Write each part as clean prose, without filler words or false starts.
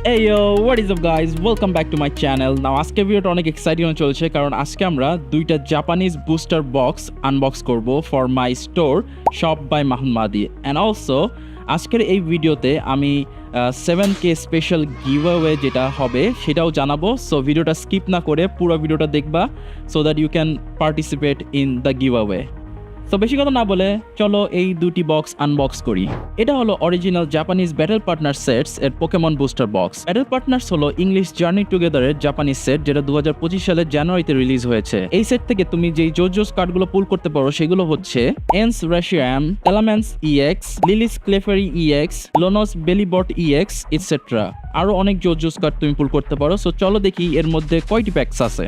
Hey yo, what is up guys? Welcome back to my channel. Now আজকে ভিডিওটা অনেক exciting হতে চলছে কারণ আজকে আমরা দুইটা জাপানিজ বুস্টার বক্স আনবক্স করব for my store shop by Mahmud and also আজকের এই ভিডিওতে আমি 7K স্পেশাল গিভঅ্যাওয়ে যেটা হবে সেটাও জানাবো। সো ভিডিওটা স্কিপ না করে পুরো ভিডিওটা দেখবা so that you can participate in the giveaway. তো বেশি কথা না বলে চলো এই দুটি বক্স আনবক্স করি। এটা হলো original Japanese battle partner sets এর Pokemon booster box. Battle partners হলো ইংলিশ জার্নি টুগেদারের জাপানিজ সেট যেটা 2025 সালের জানুয়ারিতে রিলিজ হয়েছে। এই সেট থেকে তুমি যেই জোজোস কার্ডগুলো পুল করতে পারো সেগুলো হচ্ছে এন্স রেশিয়াম, এলামেন্টস ইএক্স, লিলিস ক্লেফারি ইএক্স, লোনস বেলিবট ইএক্স ইটসেট্রা। আরো অনেক জোজোস কার্ড তুমি পুল করতে পারো। সো চলো দেখি এর মধ্যে কয়টি প্যাকস আছে।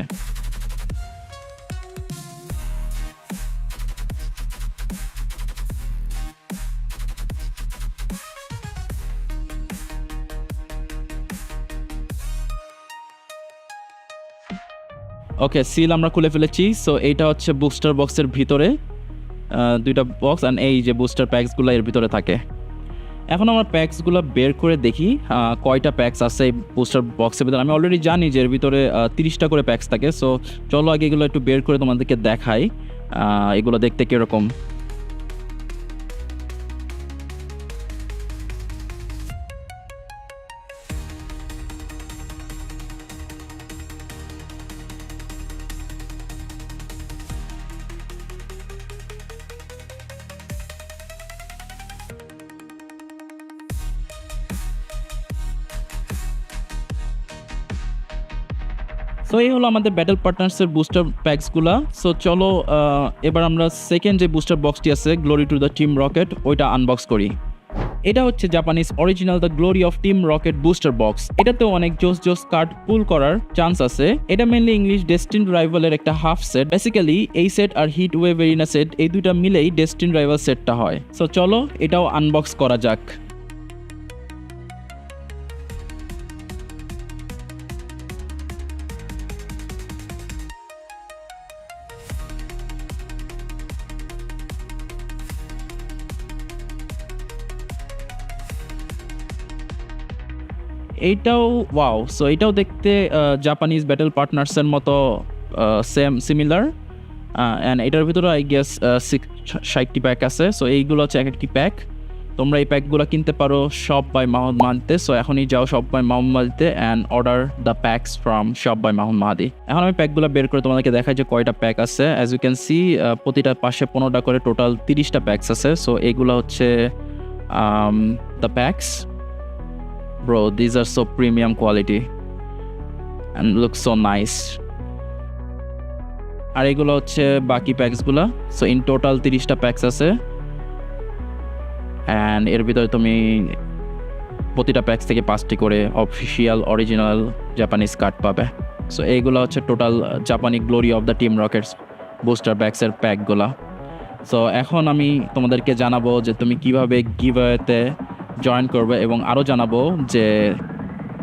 ওকে, সিল আমরা খুলে ফেলেছি। সো এইটা হচ্ছে বুস্টার বক্সের ভিতরে দুইটা বক্স অ্যান্ড এই যে বুস্টার প্যাকসগুলো এর ভিতরে থাকে। এখন আমরা প্যাকসগুলো বের করে দেখি কয়টা প্যাকস আছে এই বুস্টার বক্সের ভিতরে। আমি অলরেডি জানি যে এর ভিতরে 30টা করে প্যাকস থাকে। সো চলো আগে এগুলো একটু বের করে তোমাদেরকে দেখাই এগুলো দেখতে কীরকম। সো এই হলো আমাদের ব্যাটল পার্টনার্সের বুস্টার প্যাকসগুলো। সো চলো এবার আমরা সেকেন্ড যে বুস্টার বক্সটি আছে glory to the team rocket ওইটা আনবক্স করি। এটা হচ্ছে Japanese original the glory of team rocket booster box. এটাতেও অনেক জোস কার্ড পুল করার চান্স আছে। এটা মেনলি ইংলিশ ডেস্টিন রাইভালের একটা হাফ সেট। বেসিক্যালি এই সেট আর হিট ওয়েভ এরিনা সেট এই দুইটা মিলেই ডেস্টিন রাইভাল সেটটা হয়। সো চলো এটাও আনবক্স করা যাক। এইটাও ওয়াও। সো এটাও দেখতে জাপানিজ ব্যাটল পার্টনার্সের মতো সিমিলার অ্যান্ড এটার ভিতরে আই গেস 60টি প্যাক আছে। সো এইগুলো হচ্ছে এক একটি প্যাক। তোমরা এই প্যাকগুলো কিনতে পারো শপ বাই মাহমুদ। সো এখনই যাও শপ বাই মাহমুদে and order the packs from shop by Mahmud. এখন আমি প্যাকগুলো বের করে তোমাদেরকে দেখাই যে কয়টা প্যাক আছে। অ্যাজ ইউ ক্যান সি প্রতিটা পাশে 15টা করে টোটাল 30টা প্যাকস আছে। সো এইগুলো হচ্ছে the packs. Bro, these are so premium quality and look so nice. আর এগুলো হচ্ছে বাকি প্যাকসগুলো। সো ইন টোটাল 30টা প্যাকস আছে অ্যান্ড এর ভিতরে তুমি প্রতিটা প্যাকস থেকে 5টি করে অফিসিয়াল অরিজিনাল জাপানিজ কার্ড পাবে। সো এইগুলো হচ্ছে টোটাল জাপানি glory of the team rockets booster ব্যাক্সের প্যাকগুলো। সো এখন আমি তোমাদেরকে জানাবো যে তুমি কিভাবে গিভঅ্যাওয়েতে জয়েন করবে এবং আরও জানাবো যে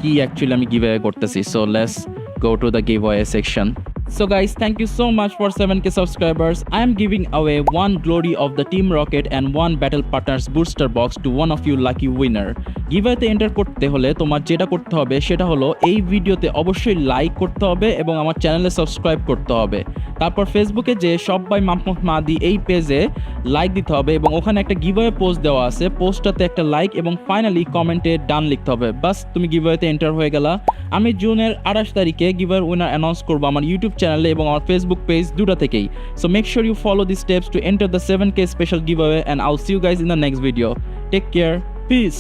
কি অ্যাকচুয়ালি আমি গিভঅ্যাওয়ে করতেছি। So let's go to the giveaway section. So guys, thank you so much for 7K subscribers. I am giving away one Glory of the Team Rocket and one Battle Partners booster box to one of you lucky winner. গিভঅ্যাওয়েতে enter করতে হলে তোমার যেটা করতে হবে সেটা হলো এই ভিডিওতে অবশ্যই লাইক করতে হবে এবং আমার চ্যানেলে সাবস্ক্রাইব করতে হবে। তারপর ফেসবুকে যে শপ বাই মাহমুদ এই পেজে লাইক দিতে হবে এবং ওখানে একটা গিভঅ্যাওয়ে পোস্ট দেওয়া আছে। পোস্টটাতে একটা লাইক এবং ফাইনালি কমেন্টে ডান লিখতে হবে। বাস তুমি গিভঅ্যাওয়েতে এন্টার হয়ে গেলা। আমি জুনের 28 তারিখে গিভঅ্যাওয়ে উইনার অ্যানাউন্স করবো আমার ইউটিউব চ্যানেলে এবং আমার ফেসবুক পেজ দুটো থেকেই। So make sure you follow this steps to enter the 7K special giveaway and I'll see you guys in the next video. Take care, piece.